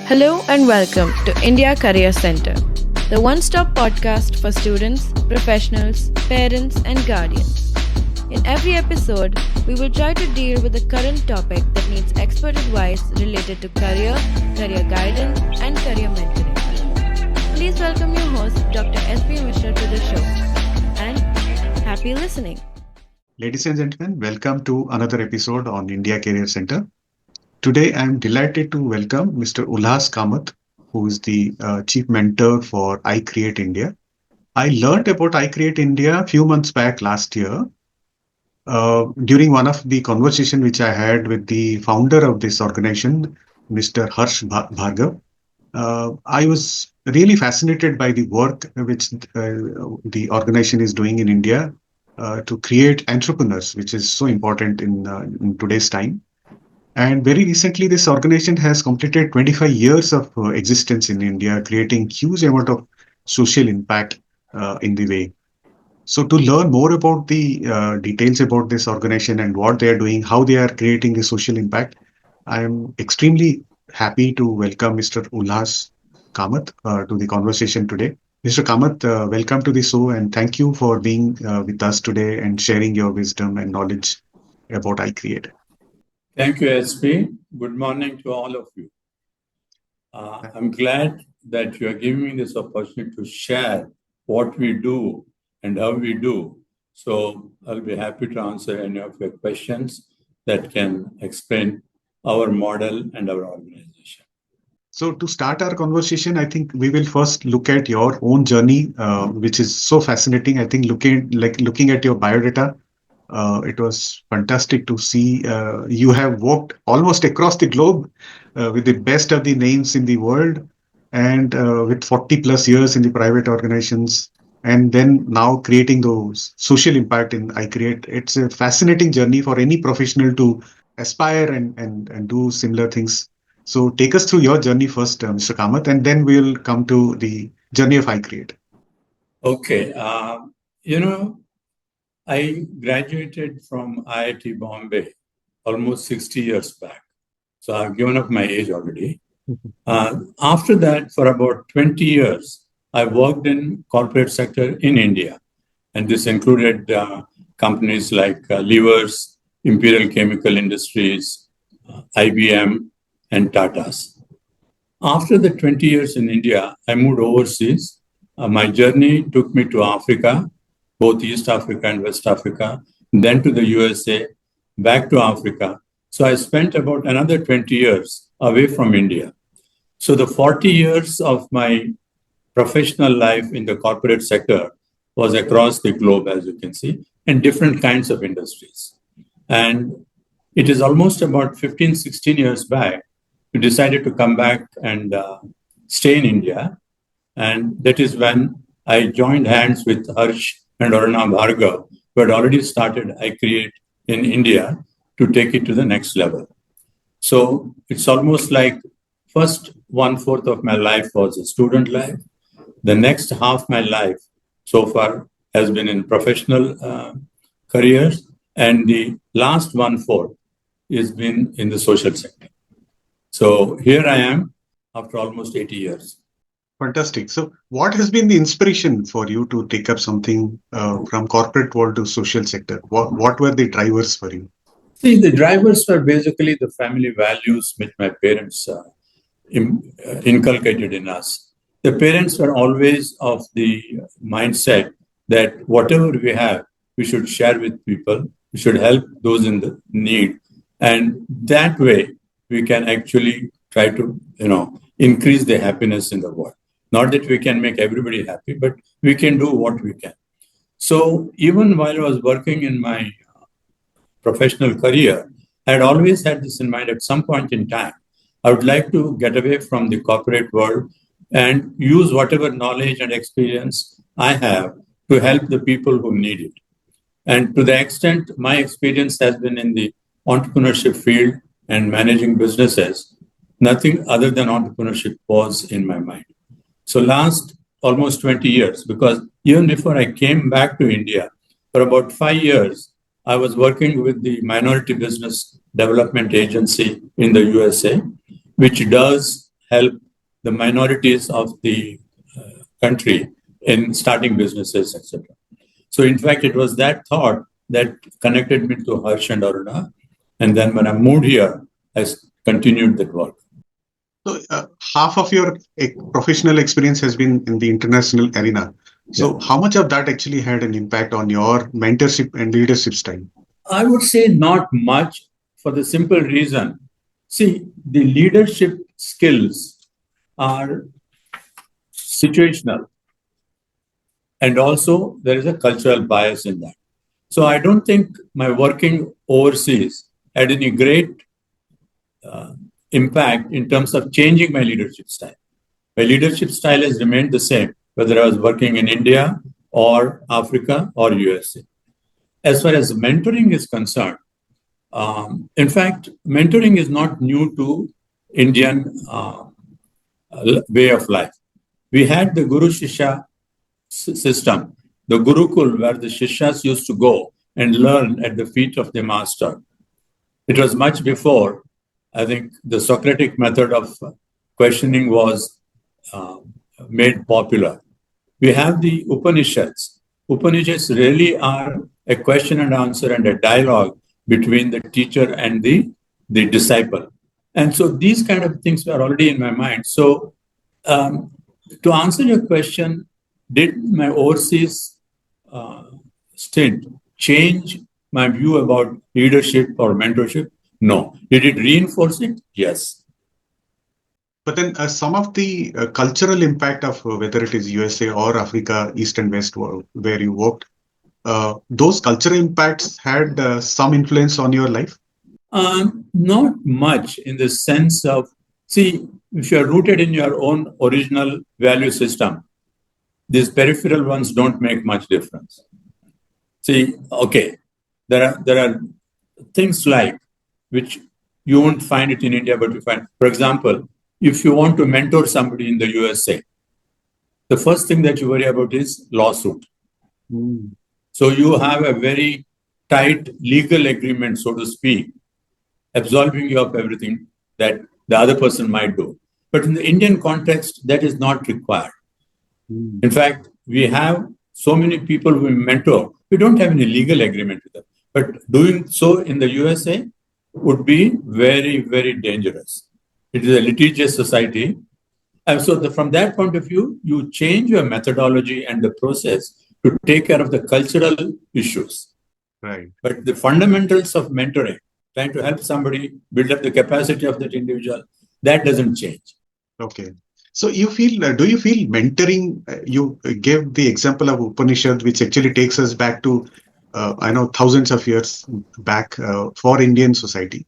Hello and welcome to India Career Center, the one-stop podcast for students, professionals, parents and guardians. In every episode, we will try to deal with a current topic that needs expert advice related to career guidance and career mentoring. Please welcome your host, Dr. S.P. Mishra to the show and happy listening. Ladies and gentlemen, welcome to another episode on India Career Center. Today, I am delighted to welcome Mr. Ulhas Kamath, who is the Chief Mentor for I Create India. I learned about I Create India a few months back last year during one of the conversation which I had with the founder of this organization, Mr. Bhargava. I was really fascinated by the work which the organization is doing in India to create entrepreneurs, which is so important in today's time. And very recently, this organization has completed 25 years of existence in India, creating huge amount of social impact in the way. So to learn more about the details about this organization and what they are doing, how they are creating the social impact, I am extremely happy to welcome Mr. Ulhas Kamath to the conversation today. Mr. Kamath, welcome to the show and thank you for being with us today and sharing your wisdom and knowledge about I Create. Thank you, SP. Good morning to all of you. I'm glad that you are giving me this opportunity to share what we do and how we do. So I'll be happy to answer any of your questions that can explain our model and our organization. So to start our conversation, I think we will first look at your own journey, which is so fascinating. I think looking at your biodata, it was fantastic to see you have walked almost across the globe with the best of the names in the world and with 40 plus years in the private organizations and then now creating those social impact in I Create. It's a fascinating journey for any professional to aspire and do similar things. So take us through your journey first, Mr. Kamath, and then we'll come to the journey of I Create. Okay. I graduated from IIT Bombay almost 60 years back. So I've given up my age already. After that, for about 20 years, I worked in corporate sector in India. And this included companies like Levers, Imperial Chemical Industries, IBM, and Tata's. After the 20 years in India, I moved overseas. My journey took me to Africa, both East Africa and West Africa, then to the USA, back to Africa. So I spent about another 20 years away from India. So the 40 years of my professional life in the corporate sector was across the globe, as you can see, and different kinds of industries. And it is almost about 15, 16 years back, we decided to come back and stay in India. And that is when I joined hands with Harsh and Aruna Bhargava, who had already started I Create in India to take it to the next level. So it's almost like first 1/4 of my life was a student life. The next half my life so far has been in professional careers, and the last 1/4 has been in the social sector. So here I am after almost 80 years. Fantastic. So what has been the inspiration for you to take up something from corporate world to social sector? What were the drivers for you? See, the drivers were basically the family values which my parents inculcated in us. The parents were always of the mindset that whatever we have, we should share with people, we should help those in the need. And that way, we can actually try to, increase the happiness in the world. Not that we can make everybody happy, but we can do what we can. So even while I was working in my professional career, I had always had this in mind at some point in time. I would like to get away from the corporate world and use whatever knowledge and experience I have to help the people who need it. And to the extent my experience has been in the entrepreneurship field and managing businesses, nothing other than entrepreneurship was in my mind. So last almost 20 years, because even before I came back to India, for about 5 years, I was working with the Minority Business Development Agency in the USA, which does help the minorities of the country in starting businesses, etc. So, in fact, it was that thought that connected me to Harsh and Aruna. And then when I moved here, I continued that work. So half of your professional experience has been in the international arena. So how much of that actually had an impact on your mentorship and leadership style? I would say not much for the simple reason. See, the leadership skills are situational, and also there is a cultural bias in that. So I don't think my working overseas had any great impact in terms of changing my leadership style. My leadership style has remained the same, whether I was working in India or Africa or USA. As far as mentoring is concerned, in fact, mentoring is not new to Indian way of life. We had the Guru Shishya system, the Gurukul, where the Shishyas used to go and learn at the feet of the master. It was much before, I think, the Socratic method of questioning was made popular. We have the Upanishads. Upanishads really are a question and answer and a dialogue between the teacher and the disciple. And so these kind of things were already in my mind. So to answer your question, did my overseas stint change my view about leadership or mentorship? No. Did it reinforce it? Yes. But then some of the cultural impact of whether it is USA or Africa, East and West, where you worked, those cultural impacts had some influence on your life? Not much in the sense of, see, if you're rooted in your own original value system, these peripheral ones don't make much difference. See, okay, there are things like which you won't find it in India, but you find, for example, if you want to mentor somebody in the USA, the first thing that you worry about is lawsuit. So you have a very tight legal agreement, so to speak, absolving you of everything that the other person might do. But in the Indian context, that is not required. In fact, we have so many people who we mentor, we don't have any legal agreement with them. But doing so in the USA would be very, very dangerous. It is a litigious society. And so from that point of view, you change your methodology and the process to take care of the cultural issues. Right. But the fundamentals of mentoring, trying to help somebody build up the capacity of that individual, that doesn't change. Okay. So do you feel mentoring, you gave the example of Upanishad, which actually takes us back to, I know, thousands of years back for Indian society.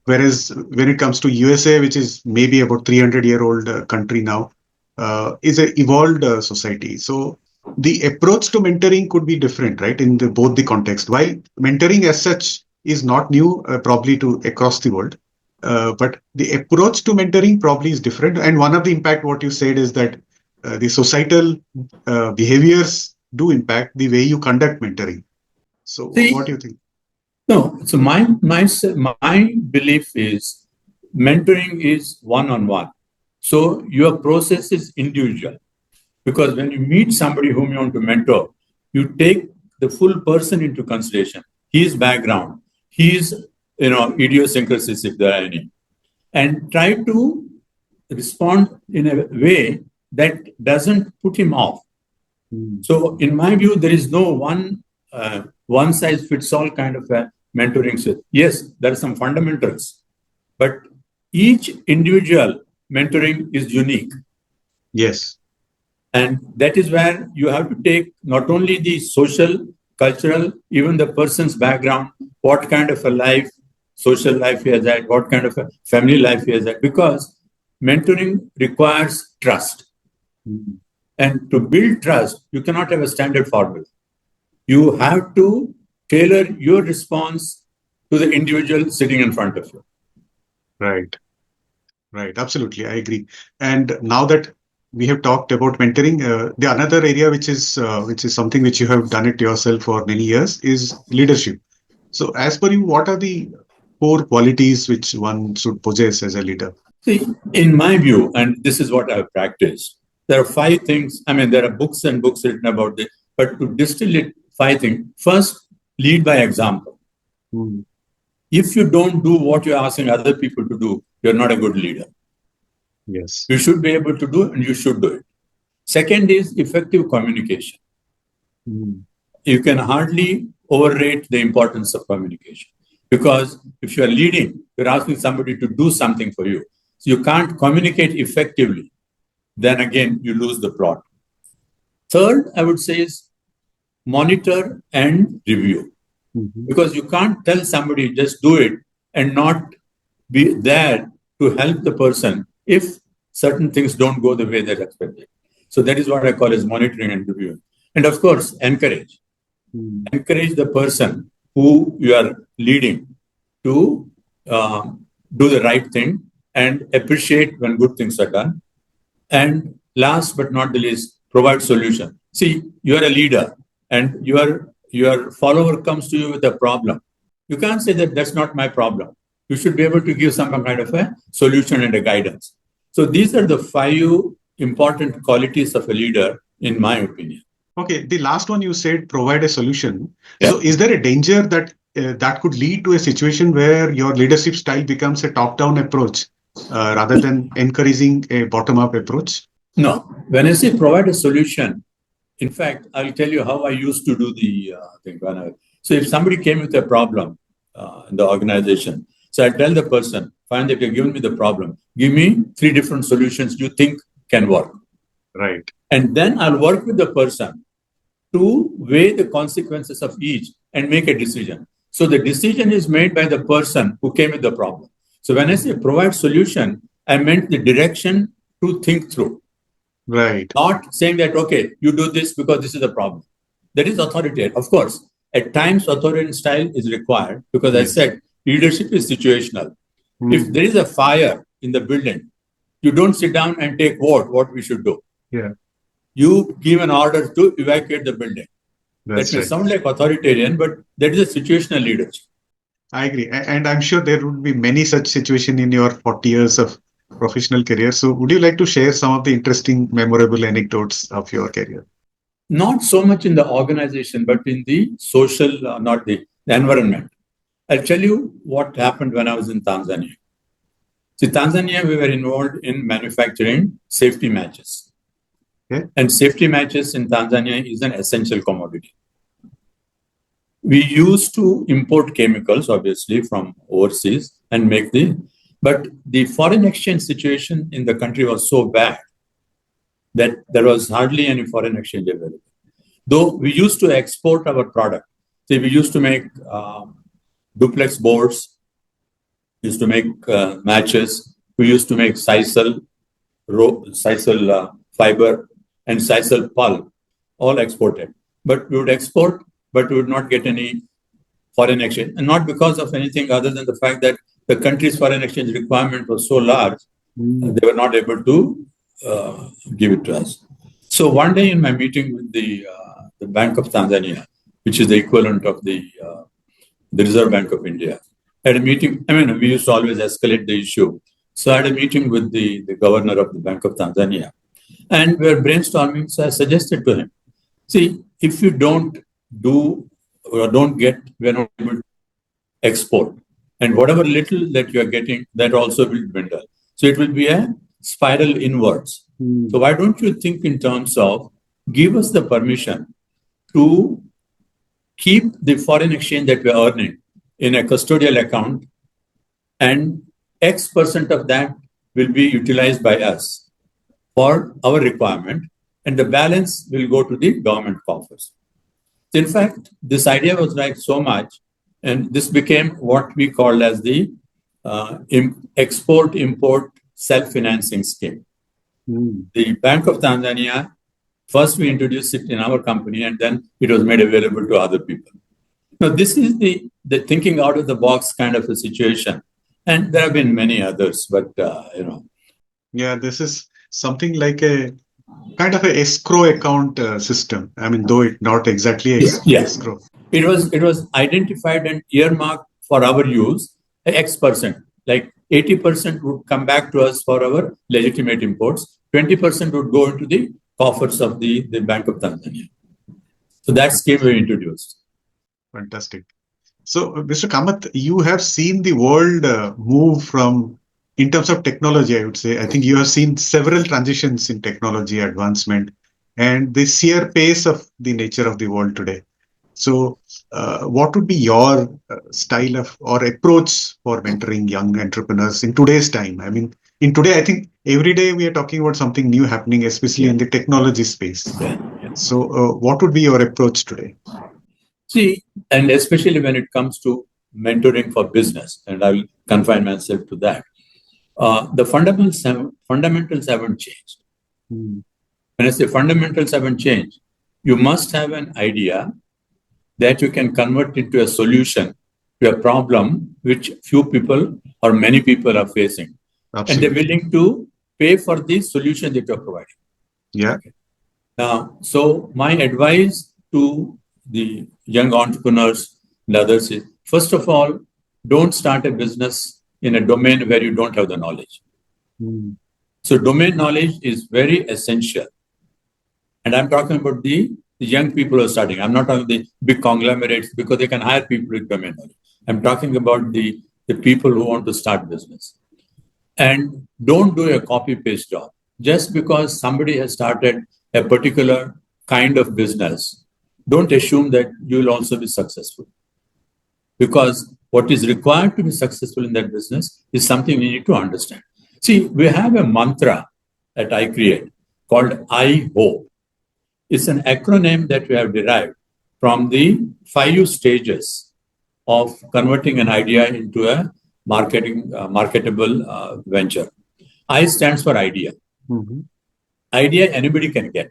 Whereas when it comes to USA, which is maybe about 300-year-old country now, is an evolved society. So the approach to mentoring could be different, right, in both the context. While mentoring as such is not new, probably to across the world, but the approach to mentoring probably is different. And one of the impact, what you said, is that the societal behaviors do impact the way you conduct mentoring. So what do you think? No, so my belief is mentoring is one-on-one. So your process is individual. Because when you meet somebody whom you want to mentor, you take the full person into consideration, his background, his idiosyncrasies, if there are any, and try to respond in a way that doesn't put him off. So in my view, there is no one size fits all kind of a mentoring system. Yes, there are some fundamentals, but each individual mentoring is unique. Yes. And that is where you have to take not only the social, cultural, even the person's background, what kind of a life, social life he has had, what kind of a family life he has had, because mentoring requires trust. And to build trust, you cannot have a standard formula. You have to tailor your response to the individual sitting in front of you. Right. Absolutely. I agree. And now that we have talked about mentoring, the another area which is something which you have done it yourself for many years is leadership. So as per you, what are the core qualities which one should possess as a leader? See, in my view, and this is what I've practiced, there are 5 things. I mean, there are books and books written about this, but to distill it, 5 things. First, lead by example. Hmm. If you don't do what you're asking other people to do, you're not a good leader. Yes. You should be able to do it, and you should do it. Second is effective communication. Hmm. You can hardly overrate the importance of communication, because if you are leading, you're asking somebody to do something for you. So you can't communicate effectively. Then again, you lose the plot. Third, I would say is monitor and review, Mhm. because you can't tell somebody just do it and not be there to help the person if certain things don't go the way they're expected. So that is what I call as monitoring and reviewing. And of course, encourage. Hmm. Encourage the person who you are leading to do the right thing and appreciate when good things are done. And last but not the least, provide solution. See, you are a leader and your follower comes to you with a problem. You can't say that that's not my problem. You should be able to give some kind of a solution and a guidance. So these are the 5 important qualities of a leader, in my opinion. Okay, the last one you said provide a solution. Yeah. So is there a danger that that could lead to a situation where your leadership style becomes a top-down approach rather than encouraging a bottom-up approach? No, when I say provide a solution, in fact, I'll tell you how I used to do the thing. So if somebody came with a problem in the organization, so I tell the person, fine, that you've given me the problem, give me 3 different solutions you think can work. Right. And then I'll work with the person to weigh the consequences of each and make a decision. So the decision is made by the person who came with the problem. So when I say provide solution, I meant the direction to think through. Right. Not saying that, okay, you do this because this is the problem. That is authoritarian. Of course, at times authoritarian style is required because I Yes. said leadership is situational. Hmm. If there is a fire in the building, you don't sit down and take vote what we should do. Yeah, You give an order to evacuate the building. that's That may right. sound like authoritarian, but that is a situational leadership. I agree. And I'm sure there would be many such situations in your 40 years of professional career. So would you like to share some of the interesting, memorable anecdotes of your career? Not so much in the organization, but in the social, not the environment. I'll tell you what happened when I was in Tanzania. See, Tanzania, we were involved in manufacturing safety matches. Okay. And safety matches in Tanzania is an essential commodity. We used to import chemicals, obviously, from overseas and make but the foreign exchange situation in the country was so bad that there was hardly any foreign exchange available. Though we used to export our product. See, we used to make duplex boards, used to make matches, we used to make sisal fiber and sisal pulp, all exported. But we would export, but we would not get any foreign exchange. And not because of anything other than the fact that the country's foreign exchange requirement was so large, they were not able to give it to us. So one day in my meeting with the Bank of Tanzania, which is the equivalent of the Reserve Bank of India, I had a meeting. I mean, we used to always escalate the issue. So I had a meeting with the governor of the Bank of Tanzania, and we were brainstorming. So I suggested to him, see, if you don't do or don't get, we are not able to export. And whatever little that you are getting, that also will dwindle. So it will be a spiral inwards. So why don't you think in terms of give us the permission to keep the foreign exchange that we are earning in a custodial account, and X% of that will be utilized by us for our requirement, and the balance will go to the government coffers. In fact, this idea was like so much, and this became what we called as the export-import self-financing scheme. The Bank of Tanzania, first we introduced it in our company, and then it was made available to other people. Now, this is the thinking out of the box kind of a situation. And there have been many others, but, Yeah, this is something like a kind of a escrow account system. I mean, though it not exactly Yeah. escrow. It was identified and earmarked for our use, X percent, like 80% would come back to us for our legitimate imports, 20% would go into the coffers of the Bank of Tanzania. So that scheme we introduced. Fantastic. So, Mr. Kamath, you have seen the world move from, in terms of technology, I would say. I think you have seen several transitions in technology advancement and the sheer pace of the nature of the world today. So, what would be your style of or approach for mentoring young entrepreneurs in today's time? I mean, in today, I think every day we are talking about something new happening, especially in the technology space. So, what would be your approach today? See, and especially when it comes to mentoring for business, and I'll confine myself to that, the fundamentals haven't changed. Hmm. When I say fundamentals haven't changed, you must have an idea that you can convert into a solution to a problem which few people or many people are facing. Absolutely. And they're willing to pay for the solution that you're providing. Yeah. Now, so my advice to the young entrepreneurs and others is, first of all, don't start a business in a domain where you don't have the knowledge. Hmm. So domain knowledge is very essential. And I'm talking about the young people who are starting. I'm not talking the big conglomerates because they can hire people with domain knowledge. I'm talking about the people who want to start business. And don't do a copy-paste job. Just because somebody has started a particular kind of business, don't assume that you will also be successful. Because what is required to be successful in that business is something we need to understand. See, we have a mantra that I create called I hope. It's an acronym that we have derived from the 5 stages of converting an idea into a marketable venture. I stands for idea. Mhm. Idea anybody can get.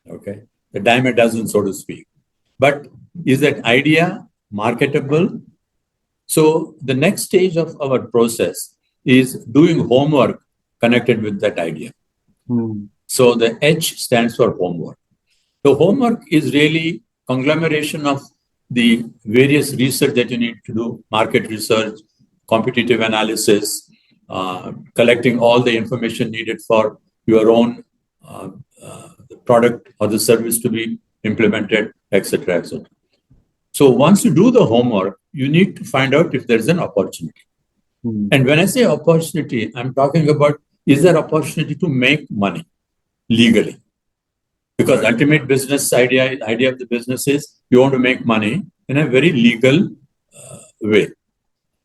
Okay, the dime a dozen, so to speak. But is that idea marketable? So the next stage of our process is doing homework connected with that idea. Hmm. So the H stands for homework. The homework is really conglomeration of the various research that you need to do, market research, competitive analysis, collecting all the information needed for your own product or the service to be implemented, etc., etc. So once you do the homework, you need to find out if there's an opportunity. Hmm. And when I say opportunity, I'm talking about, is there opportunity to make money legally? Because Right. ultimate business idea of the business is you want to make money in a very legal way.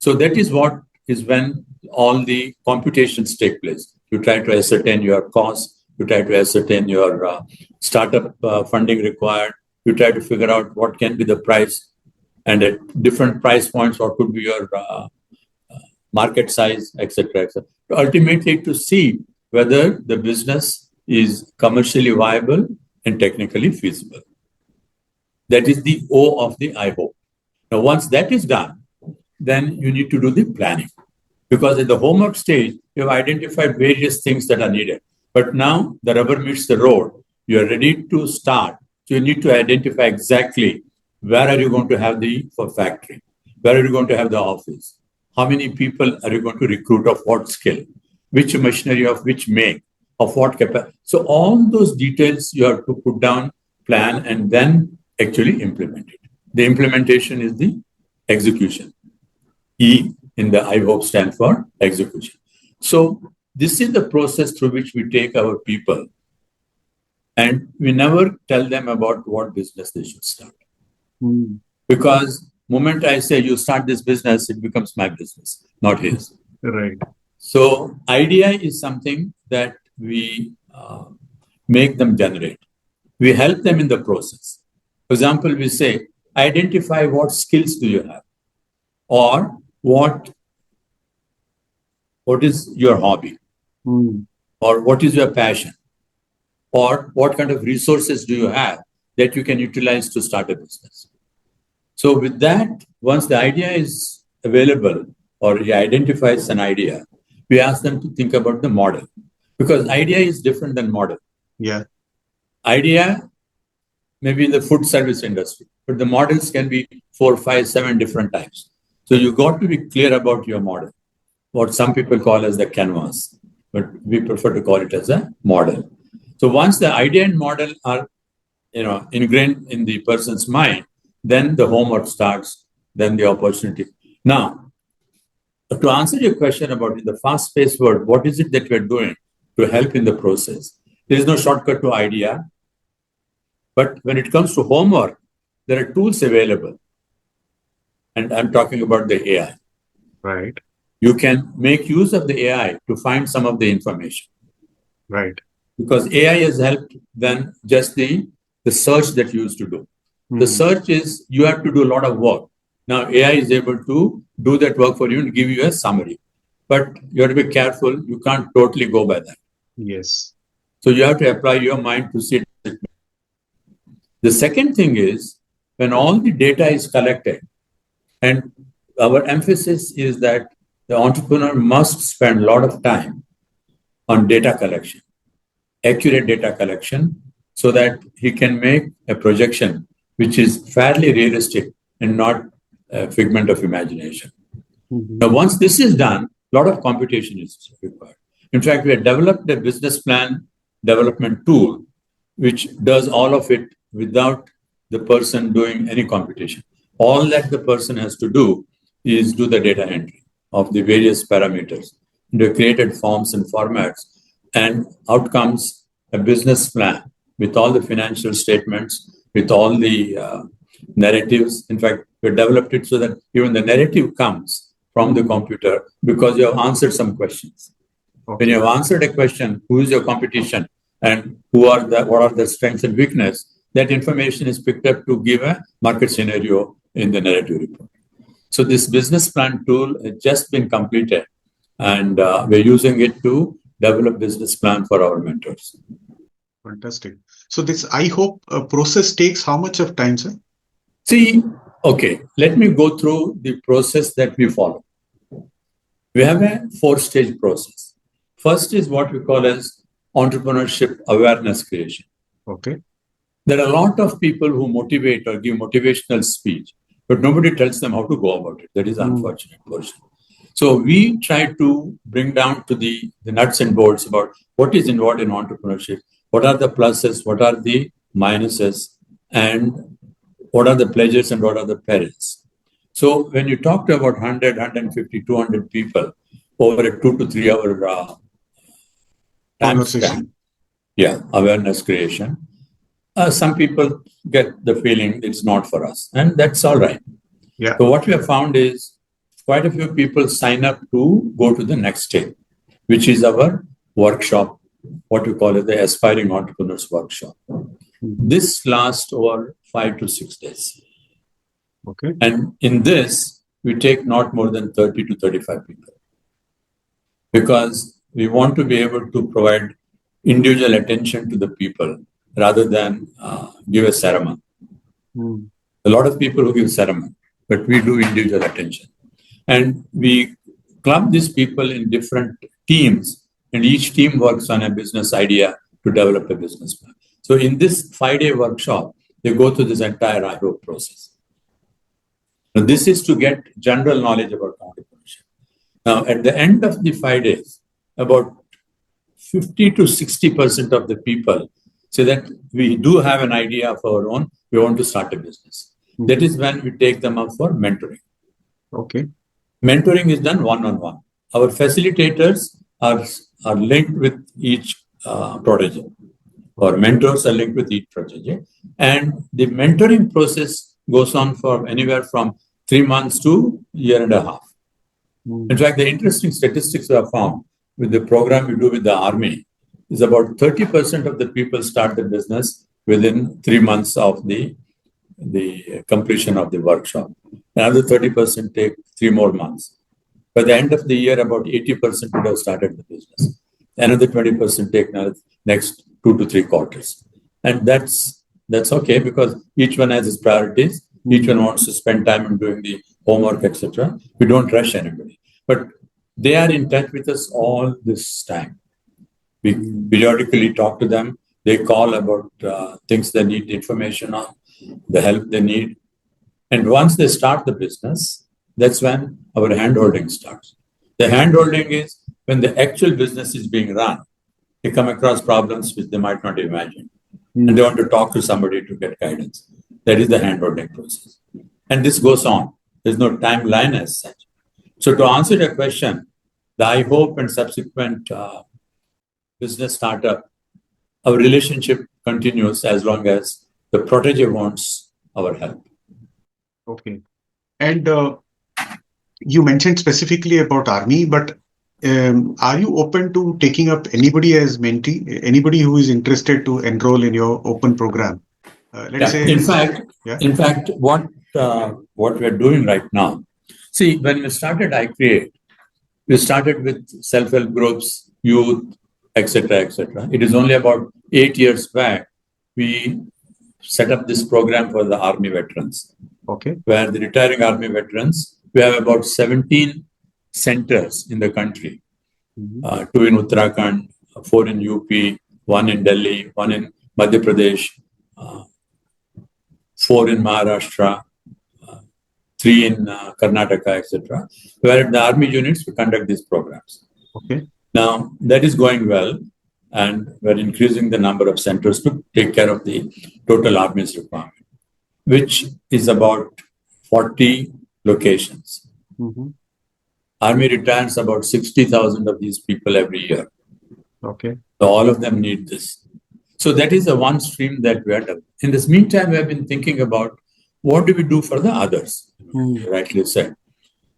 So that is what is when all the computations take place. You try to ascertain your cost. You try to ascertain your startup funding required. You try to figure out what can be the price, and at different price points, what could be your market size, etc., etc. Ultimately, to see whether the business is commercially viable and technically feasible. That is the O of the I hope. Now, once that is done, then you need to do the planning. Because at the homework stage, you have identified various things that are needed. But now the rubber meets the road. You are ready to start. So you need to identify exactly where are you going to have the factory? Where are you going to have the office? How many people are you going to recruit of what skill? Which machinery of which make? Of what capacity? So all those details you have to put down, plan, and then actually implement it. The implementation is the execution. E in the I hope stand for execution. So this is the process through which we take our people, and we never tell them about what business they should start. Hmm. Because moment I say you start this business, it becomes my business, not his. Right. So idea is something that we make them generate. We help them in the process. For example, we say, identify what skills do you have, or what is your hobby, Hmm. or what is your passion, or what kind of resources do you have that you can utilize to start a business. So with that, once the idea is available or he identifies an idea, we ask them to think about the model, because idea is different than model. Yeah. Idea maybe in the food service industry, but the models can be 4, 5, 7 different types. So you got to be clear about your model, what some people call as the canvas, but we prefer to call it as a model. So once the idea and model are ingrained in the person's mind, then the homework starts, then the opportunity. Now, to answer your question about the fast-paced world, what is it that we're doing to help in the process? There is no shortcut to idea, but when it comes to homework, there are tools available. And I'm talking about the AI. Right. You can make use of the AI to find some of the information. Right. Because AI has helped than just the search that you used to do. The search is you have to do a lot of work. Now AI is able to do that work for you and give you a summary. But you have to be careful. You can't totally go by that. Yes. So you have to apply your mind to see it. The second thing is when all the data is collected, and our emphasis is that the entrepreneur must spend a lot of time on data collection, accurate data collection, so that he can make a projection which is fairly realistic and not a figment of imagination. Now, once this is done, a lot of computation is required. In fact, we have developed a business plan development tool which does all of it without the person doing any computation. All that the person has to do is do the data entry of the various parameters. They created forms and formats, and out comes a business plan with all the financial statements, with all the narratives. In fact, we developed it so that even the narrative comes from the computer because you have answered some questions. Okay. When you have answered a question, who is your competition and what are the strengths and weakness, that information is picked up to give a market scenario in the narrative report. So this business plan tool has just been completed, and we're using it to develop business plan for our mentors. Fantastic. So this, I hope, process takes how much of time, sir? See, okay, let me go through the process that we follow. We have a 4-stage process. First is what we call as entrepreneurship awareness creation. Okay. There are a lot of people who motivate or give motivational speech, but nobody tells them how to go about it. That is the unfortunate portion. So we try to bring down to the nuts and bolts about what is involved in entrepreneurship, what are the pluses, what are the minuses, and what are the pleasures and what are the perils. So when you talk to about 100, 150, 200 people over a 2 to 3 hour time span, awareness creation, some people get the feeling it's not for us, and that's all right. Yeah. So what we have found is quite a few people sign up to go to the next stage, which is our workshop, what we call it the Aspiring Entrepreneurs Workshop. This lasts over 5 to 6 days. Okay. And in this, we take not more than 30 to 35 people because we want to be able to provide individual attention to the people rather than give a sermon. A lot of people who give sermon, but we do individual attention. And we club these people in different teams, and each team works on a business idea to develop a business plan. So in this 5-day workshop, they go through this entire IHOP process. Now, this is to get general knowledge about entrepreneurship. Now, at the end of the 5 days, about 50 to 60% of the people say that we do have an idea of our own, we want to start a business. That is when we take them up for mentoring. Okay. Mentoring is done one-on-one. Our facilitators are linked with each protege. Our mentors are linked with each protege. And the mentoring process goes on for anywhere from 3 months to a year and a half. In fact, the interesting statistics we have found with the program we do with the Army is about 30% of the people start the business within 3 months of the completion of the workshop. Another 30% take 3 more months. By the end of the year, about 80% would have started the business. Another 20% take next 2 to 3 quarters. And that's okay because each one has its priorities. Each one wants to spend time on doing the homework, etc. We don't rush anybody. But they are in touch with us all this time. We periodically talk to them. They call about things they need information on, the help they need. And once they start the business, that's when our hand-holding starts. The hand-holding is when the actual business is being run. They come across problems which they might not imagine. And they want to talk to somebody to get guidance. That is the hand-holding process. And this goes on. There's no timeline as such. So to answer your question, the I hope and subsequent business startup, our relationship continues as long as the protege wants our help. Okay. And you mentioned specifically about Army, but are you open to taking up anybody as mentee, anybody who is interested to enroll in your open program? Let's say, in fact, what we're doing right now, see, when we started iCreate, we started with self-help groups, youth, etc., etc. It is only about 8 years back we set up this program for the Army veterans. Okay. Where the retiring Army veterans, we have about 17 centers in the country, 2 in Uttarakhand, 4 in UP, 1 in Delhi, 1 in Madhya Pradesh, 4 in Maharashtra, 3 in Karnataka, etc. Where at the Army units, we conduct these programs. Okay. Now, that is going well, and we're increasing the number of centers to take care of the total Army's requirement, which is about 40 locations. Army retires about 60,000 of these people every year. Okay. So all of them need this. So that is the one stream that we are doing. In this meantime, we have been thinking about what do we do for the others, you rightly said.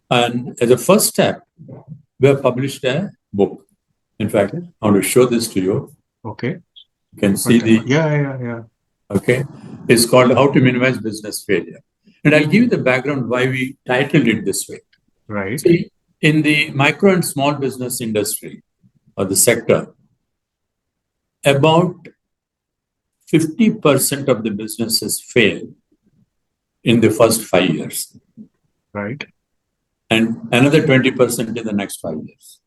And as a first step, we have published a book. In fact, I want to show this to you. Okay. You can see the... Yeah. Okay. It's called How to Minimize Business Failure. And I'll give you the background why we titled it this way. Right. See, in the micro and small business industry or the sector, about 50% of the businesses fail in the first 5 years. Right. And another 20% in the next 5 years.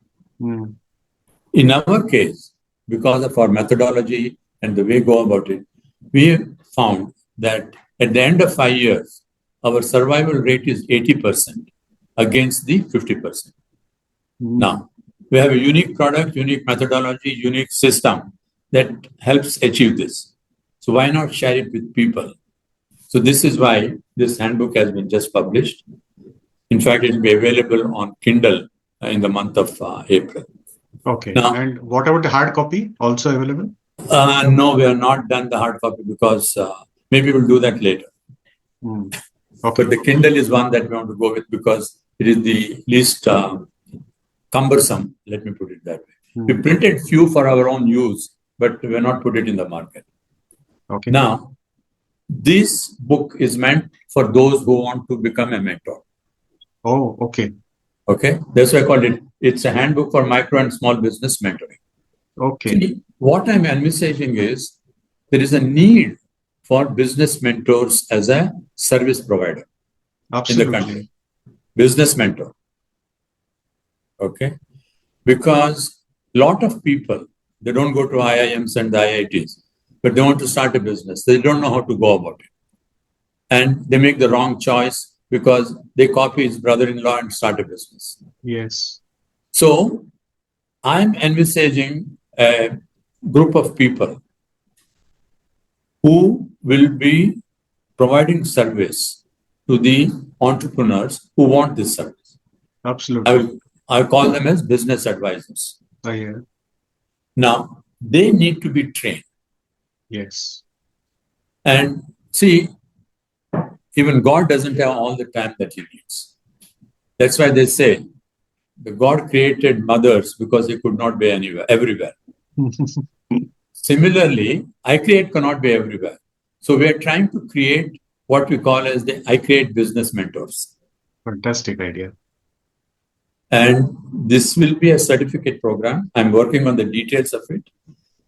In our case, because of our methodology and the way we go about it, we found that at the end of 5 years, our survival rate is 80% against the 50%. Now, we have a unique product, unique methodology, unique system that helps achieve this. So why not share it with people? So this is why this handbook has been just published. In fact, it will be available on Kindle in the month of April. Okay. Now, and what about the hard copy? Also available? No, we have not done the hard copy because maybe we'll do that later. Okay. But the Kindle is one that we want to go with because it is the least cumbersome, let me put it that way. We printed few for our own use, but we have not put it in the market. Okay. Now, this book is meant for those who want to become a mentor. Oh, okay. Okay. That's why I called it. It's a handbook for micro and small business mentoring. Okay. See, what I'm envisaging is there is a need for business mentors as a service provider in the country. Business mentor. Okay. Because a lot of people, they don't go to IIMs and the IITs, but they want to start a business. They don't know how to go about it. And they make the wrong choice because they copy his brother-in-law and start a business. Yes. So I'm envisaging a group of people who will be providing service to the entrepreneurs who want this service. Absolutely. I call them as business advisors. Oh, yeah. Now, they need to be trained. Yes. And see, even God doesn't have all the time that he needs. That's why they say the God created mothers because he could not be everywhere. Similarly, iCreate cannot be everywhere. So we are trying to create what we call as the iCreate business mentors. Fantastic idea. And this will be a certificate program. I'm working on the details of it.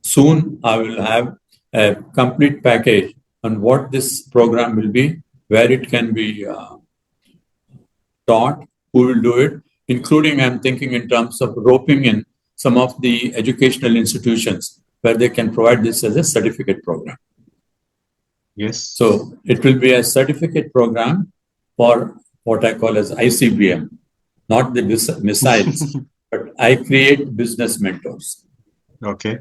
Soon I will have a complete package on what this program will be, where it can be taught, who will do it, including I'm thinking in terms of roping in some of the educational institutions where they can provide this as a certificate program. Yes. So it will be a certificate program for what I call as ICBM, not the missiles, but I create business mentors. Okay.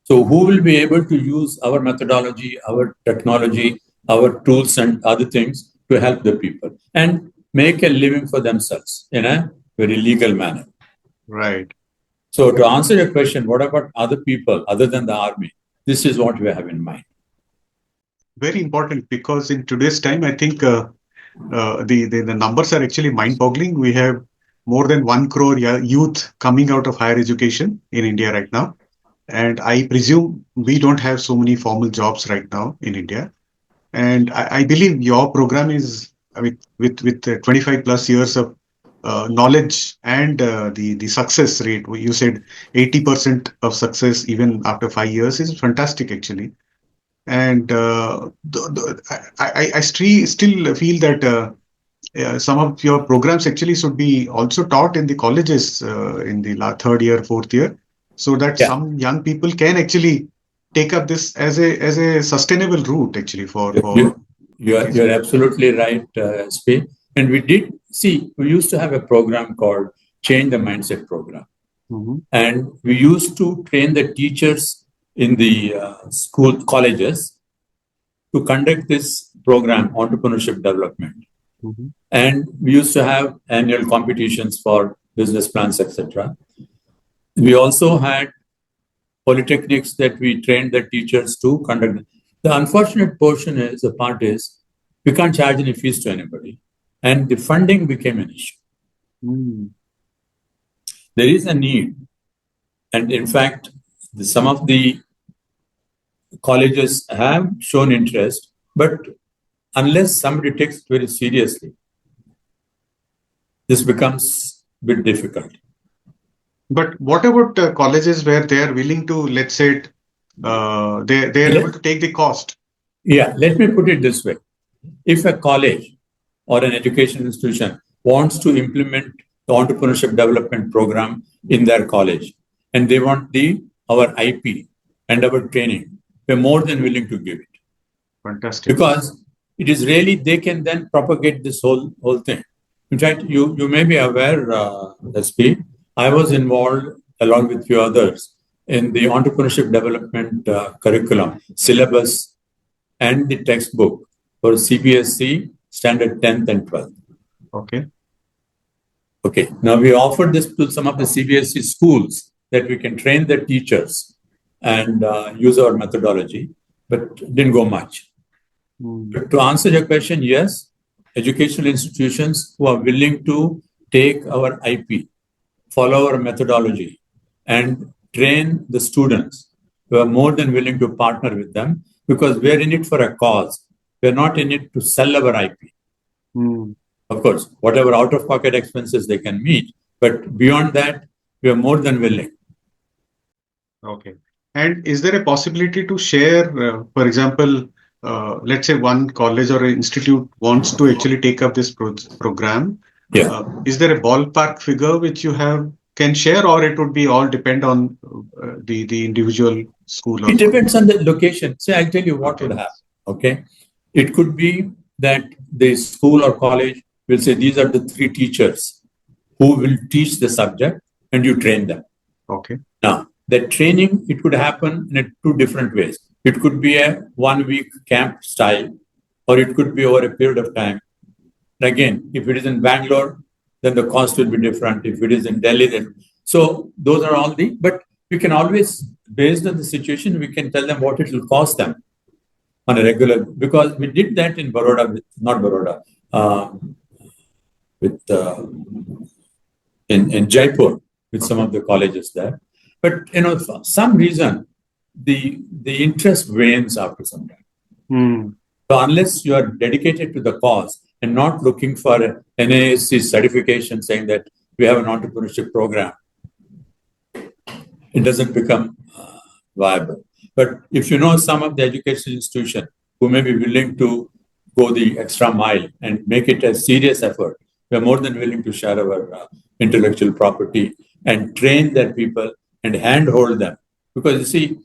So who will be able to use our methodology, our technology, our tools and other things to help the people and make a living for themselves in a very legal manner. Right. So to answer your question, what about other people other than the army? This is what we have in mind. Very important, because in today's time, I think the numbers are actually mind-boggling. We have more than 1 crore youth coming out of higher education in India right now. And I presume we don't have so many formal jobs right now in India. And I believe your program is, I mean, with 25 plus years of knowledge and the success rate. You said 80% of success even after 5 years is fantastic, actually. And still feel that some of your programs actually should be also taught in the colleges in the third year, fourth year, so that Yeah. some young people can actually take up this as a sustainable route, actually, for You're absolutely right, SP. And we used to have a program called Change the Mindset Program. Mhm. And we used to train the teachers in the colleges to conduct this program, entrepreneurship development. Mhm. And we used to have annual competitions for business plans, etc. We also had polytechnics that we trained the teachers to conduct. The unfortunate portion is the part is we can't charge any fees to anybody, and the funding became an issue. Mm. There is a need, and in fact, some of the colleges have shown interest, but unless somebody takes it very seriously, this becomes a bit difficult. But what about colleges where they are willing to, let's say, they are able to take the cost? Yeah, let me put it this way. If a college or an education institution wants to implement the entrepreneurship development program in their college and they want our IP and our training, we're more than willing to give it. Fantastic. Because it is really, they can then propagate this whole thing. In fact, you may be aware, SP, I was involved along with few others in the entrepreneurship development curriculum, syllabus, and the textbook for CBSE standard 10th and 12th. Okay. Okay. Now we offered this to some of the CBSE schools that we can train the teachers and use our methodology, but didn't go much. But to answer your question, yes, educational institutions who are willing to take our IP, follow our methodology, and train the students, we are more than willing to partner with them because we're in it for a cause. We're not in it to sell our IP. Of course, whatever out-of-pocket expenses they can meet, but beyond that, we are more than willing. Okay. And is there a possibility to share, for example, let's say one college or an institute wants to actually take up this program? Yeah. Is there a ballpark figure which you can share, or it would be all depend on the individual school? It depends on the location. Say, I'll tell you what Okay. would happen. Okay. It could be that the school or college will say, these are the 3 teachers who will teach the subject and you train them. Okay. Now, that training, it could happen in 2 different ways. It could be a 1-week camp style, or it could be over a period of time. And again, if it is in Bangalore, then the cost will be different. If it is in Delhi, then. So those are all but we can always, based on the situation, we can tell them what it will cost them on a regular, because we did that in Baroda, in Jaipur with some of the colleges there. But, for some reason, the interest wanes after some time. So unless you are dedicated to the cause and not looking for an NASC certification saying that we have an entrepreneurship program, it doesn't become viable. But if you know some of the educational institution who may be willing to go the extra mile and make it a serious effort, we are more than willing to share our intellectual property and train their people and handhold them. Because you see,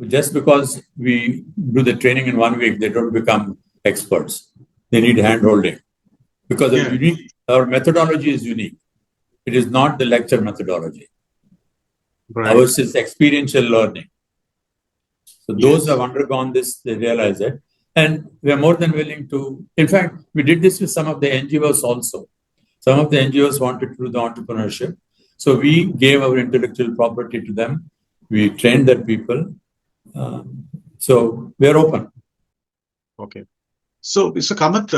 just because we do the training in 1 week, they don't become experts. They need handholding because of unique our methodology is unique. It is not the lecture methodology. Right. Ours is experiential learning. So those Yes. who have undergone this, they realize it. And we are more than willing to, in fact, we did this with some of the NGOs also. Some of the NGOs wanted to do the entrepreneurship. So we gave our intellectual property to them. We trained their people. So we are open. Okay. So, Mr. Kamath,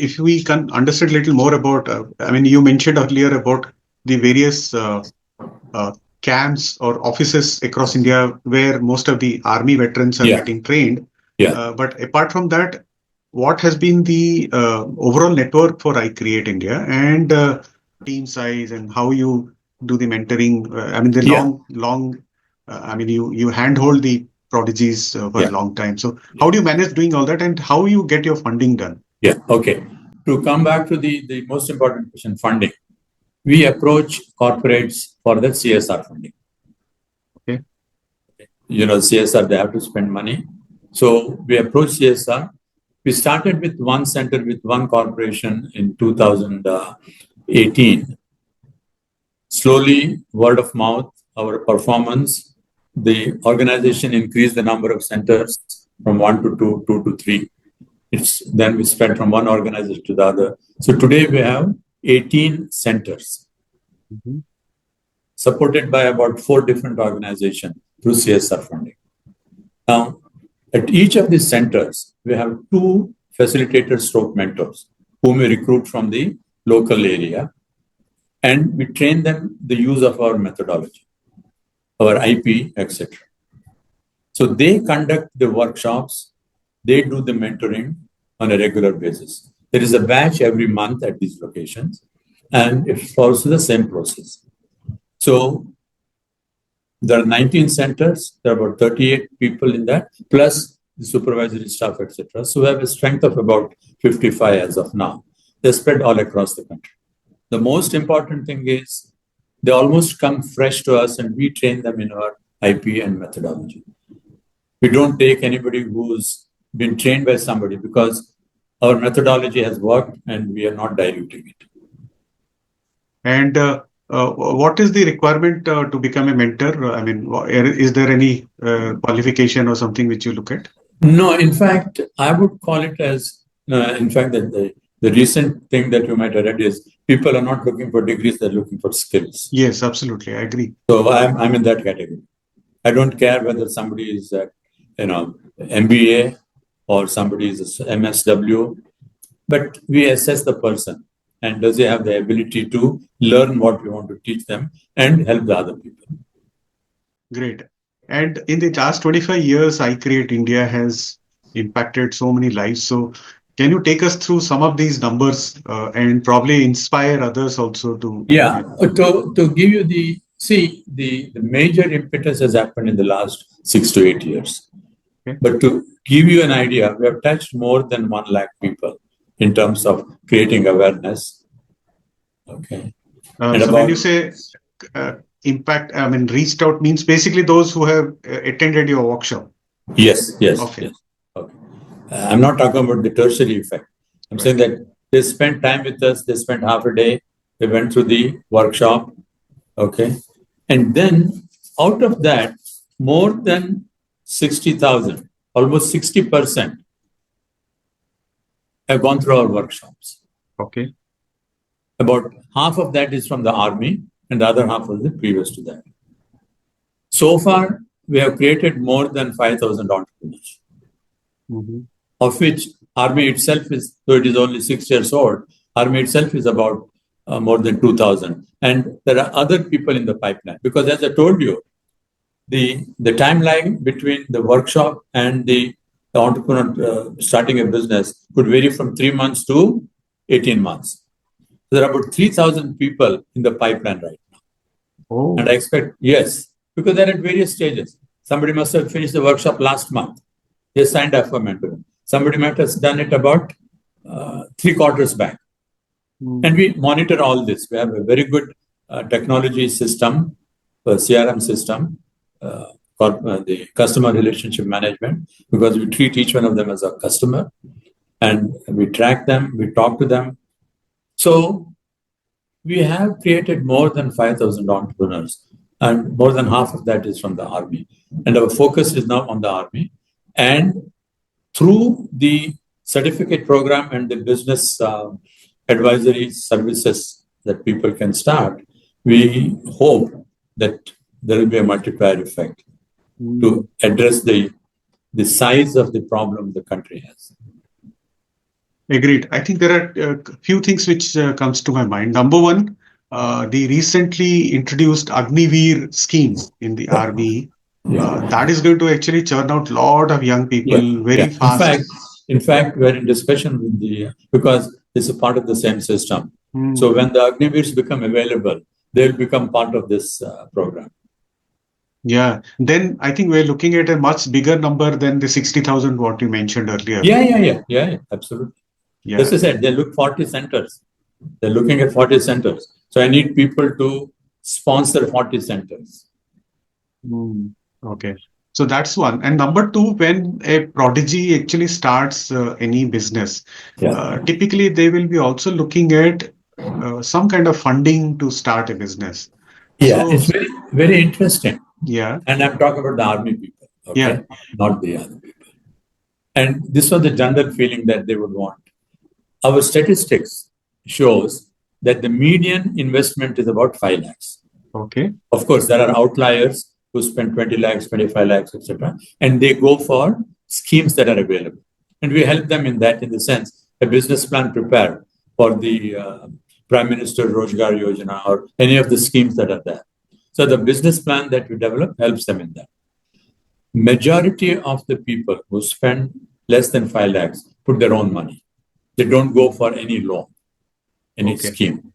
if we can understand a little more about, I mean, you mentioned earlier about the various camps or offices across India where most of the army veterans are Yeah. getting trained. Yeah. But apart from that, what has been the overall network for I Create India and team size and how you do the mentoring? I mean, the Yeah. long. I mean, you handhold the prodigies for Yeah. a long time. So, how do you manage doing all that, and how you get your funding done? Yeah. Okay. To come back to the most important question, funding. We approach corporates for the CSR funding. Okay. CSR, they have to spend money. So we approach CSR. We started with one center with one corporation in 2018. Slowly, word of mouth, our performance, the organization increased the number of centers from 1 to 2, 2 to 3. Then we spread from one organization to the other. So today we have 18 centers supported by about 4 different organizations through CSR funding. Now, at each of these centers, we have 2 facilitators stroke mentors whom we recruit from the local area, and we train them the use of our methodology, our IP, etc. So they conduct the workshops, they do the mentoring on a regular basis. There is a batch every month at these locations, and it follows the same process. So there are 19 centers, there are about 38 people in that, plus the supervisory staff, etc. So we have a strength of about 55 as of now. They're spread all across the country. The most important thing is they almost come fresh to us and we train them in our IP and methodology. We don't take anybody who's been trained by somebody because our methodology has worked and we are not diluting it. And what is the requirement to become a mentor? I mean, is there any qualification or something which you look at? No, in fact, I would call it as, in fact, that the recent thing that you might have read is people are not looking for degrees, they're looking for skills. Yes, absolutely. I agree. So I'm in that category. I don't care whether somebody is at, MBA or somebody is MSW, but we assess the person and does he have the ability to learn what we want to teach them and help the other people. Great. And in the last 25 years, I Create India has impacted so many lives. So can you take us through some of these numbers and probably inspire others also to? Yeah, to give you the major impetus has happened in the last 6 to 8 years. Okay. But to give you an idea, we have touched more than 1 lakh people in terms of creating awareness. Okay. So when you say impact, I mean, reached out means basically those who have attended your workshop. Yes. Okay. Yes. Okay. I'm not talking about the tertiary effect. I'm saying that they spent time with us. They spent half a day. They went through the workshop. Okay. And then out of that, more than 60,000, almost 60% have gone through our workshops. Okay. About half of that is from the army and the other half was the previous to that. So far, we have created more than 5,000 entrepreneurs, of which army itself is, though it is only 6 years old, army itself is about more than 2,000. And there are other people in the pipeline because as I told you, the timeline between the workshop and the entrepreneur starting a business could vary from 3 months to 18 months. There are about 3,000 people in the pipeline right now. Oh. And I expect, yes, because they're at various stages. Somebody must have finished the workshop last month. They signed up for mentoring. Somebody might have done it about 3 quarters back. And we monitor all this. We have a very good technology system, CRM system, the customer relationship management, because we treat each one of them as a customer and we track them, we talk to them. So we have created more than 5,000 entrepreneurs, and more than half of that is from the army. And our focus is now on the army. And through the certificate program and the business advisory services that people can start, we hope that there will be a multiplier effect to address the size of the problem the country has. Agreed. I think there are a few things which comes to my mind. Number one, the recently introduced Agniveer scheme in the army. That is going to actually churn out a lot of young people very fast. In fact, we're in discussion with because this is part of the same system. So when the Agniveers become available, they'll become part of this program. Yeah, then I think we're looking at a much bigger number than the 60,000 what you mentioned earlier. Yeah, absolutely. Yeah. As I said, they look 40 centers. They're looking at 40 centers. So I need people to sponsor 40 centers. Okay. So that's one. And number two, when a prodigy actually starts any business, typically they will be also looking at some kind of funding to start a business. Yeah, so, it's very, very interesting. Yeah. And I'm talking about the army people, okay? Not the other people. And this was the general feeling that they would want. Our statistics shows that the median investment is about 5 lakhs. Okay. Of course, there are outliers who spend 20 lakhs, 25 lakhs, etc. And they go for schemes that are available. And we help them in that, in the sense, a business plan prepared for the Prime Minister Rojgar Yojana or any of the schemes that are there. So the business plan that we develop helps them in that. Majority of the people who spend less than 5 lakhs put their own money. They don't go for any loan, any scheme.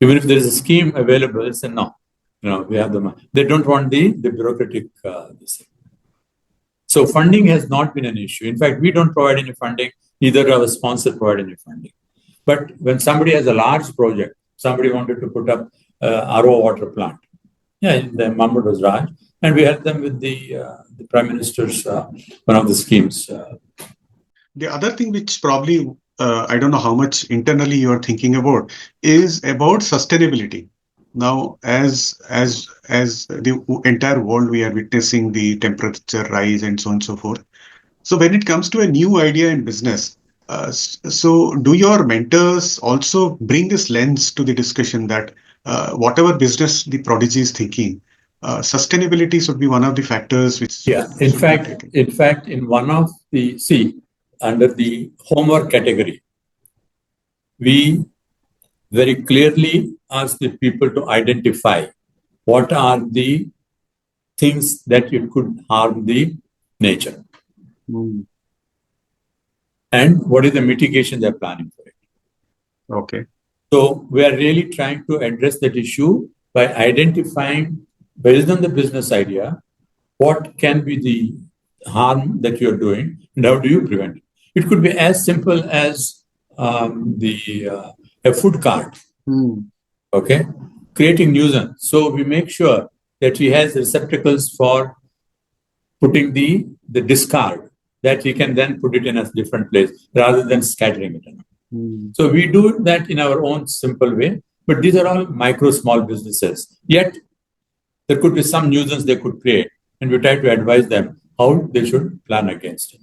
Even if there is a scheme available, they say, no, we have the money. They don't want the bureaucratic thing. So funding has not been an issue. In fact, we don't provide any funding, neither our sponsor provide any funding. But when somebody has a large project, somebody wanted to put up RO water plant. Yeah, the Mahmoud was Raj. And we helped them with the Prime Minister's, one of the schemes. The other thing which probably, I don't know how much internally you are thinking about, is about sustainability. Now, as the entire world, we are witnessing the temperature rise and so on and so forth. So when it comes to a new idea in business, so do your mentors also bring this lens to the discussion that whatever business the prodigy is thinking, sustainability should be one of the factors which... Yeah, in fact, in one of the, under the homework category, we very clearly ask the people to identify what are the things that it could harm the nature. And what is the mitigation they're planning for it. Okay. So we are really trying to address that issue by identifying, based on the business idea, what can be the harm that you're doing and how do you prevent it. It could be as simple as a food cart, okay, creating nuisance. So we make sure that he has receptacles for putting the discard, that he can then put it in a different place rather than scattering it. So we do that in our own simple way, but these are all small businesses. Yet there could be some nuisance they could create, and we try to advise them how they should plan against it.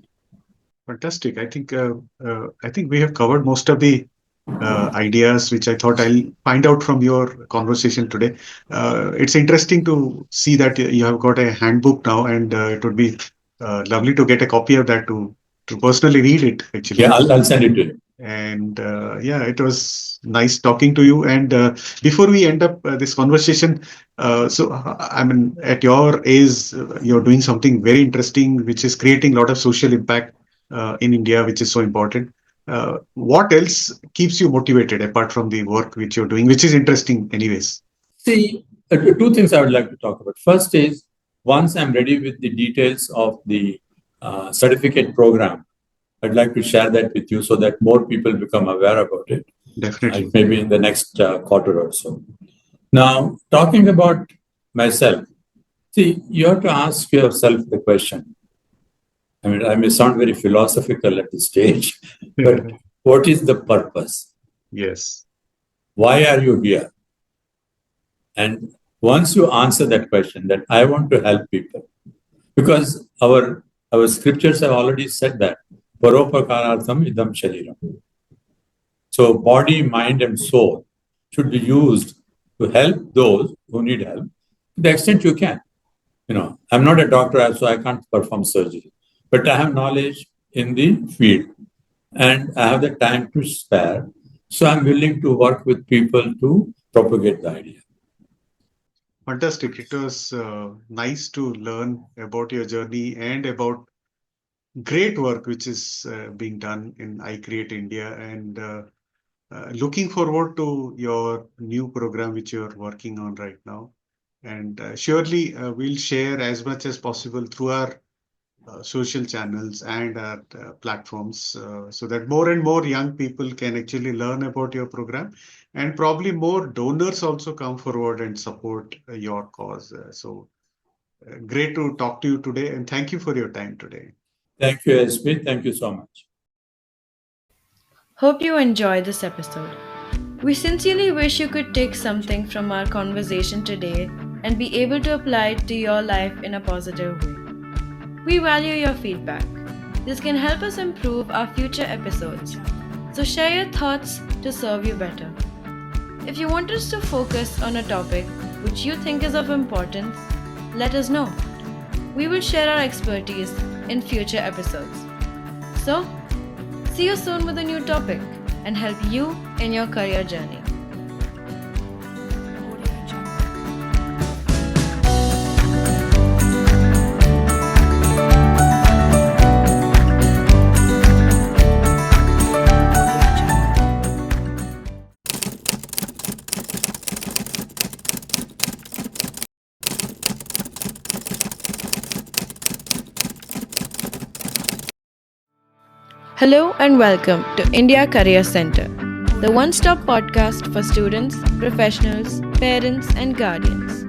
Fantastic. I think we have covered most of the ideas which I thought I'll find out from your conversation today. It's interesting to see that you have got a handbook now, and it would be lovely to get a copy of that to personally read it, actually. Yeah, I'll send it to you. And it was nice talking to you. And before we end up this conversation, I mean, at your age, you're doing something very interesting, which is creating a lot of social impact in India, which is so important. What else keeps you motivated apart from the work which you're doing, which is interesting anyways? See, two things I would like to talk about. First is, once I'm ready with the details of the certificate program, I'd like to share that with you so that more people become aware about it. Definitely. Maybe in the next quarter or so. Now, talking about myself, see, you have to ask yourself the question. I mean, I may sound very philosophical at this stage, but what is the purpose? Yes. why are you here? And once you answer that question, that I want to help people, because our scriptures have already said that paropakaratam idam shariram. So body, mind, and soul should be used to help those who need help to the extent you can. I'm not a doctor, so I can't perform surgery, but I have knowledge in the field and I have the time to spare. So I'm willing to work with people to propagate the idea. Fantastic. It was nice to learn about your journey and about great work which is being done in I Create India, and looking forward to your new program which you're working on right now. And surely we'll share as much as possible through our social channels and our platforms, so that more and more young people can actually learn about your program, and probably more donors also come forward and support your cause. Great to talk to you today, and thank you for your time today. Thank you, SP. Thank you so much. Hope you enjoyed this episode. We sincerely wish you could take something from our conversation today and be able to apply it to your life in a positive way. We value your feedback. This can help us improve our future episodes. So share your thoughts to serve you better. If you want us to focus on a topic which you think is of importance, let us know. We will share our expertise in future episodes. So, see you soon with a new topic and help you in your career journey. Hello and welcome to India Career Center, the one-stop podcast for students, professionals, parents, and guardians.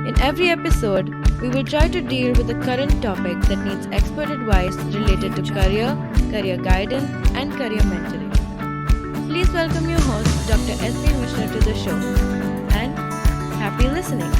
In every episode, we will try to deal with a current topic that needs expert advice related to career, career guidance, and career mentoring. Please welcome your host, Dr. S.B. Mishra, to the show, and happy listening.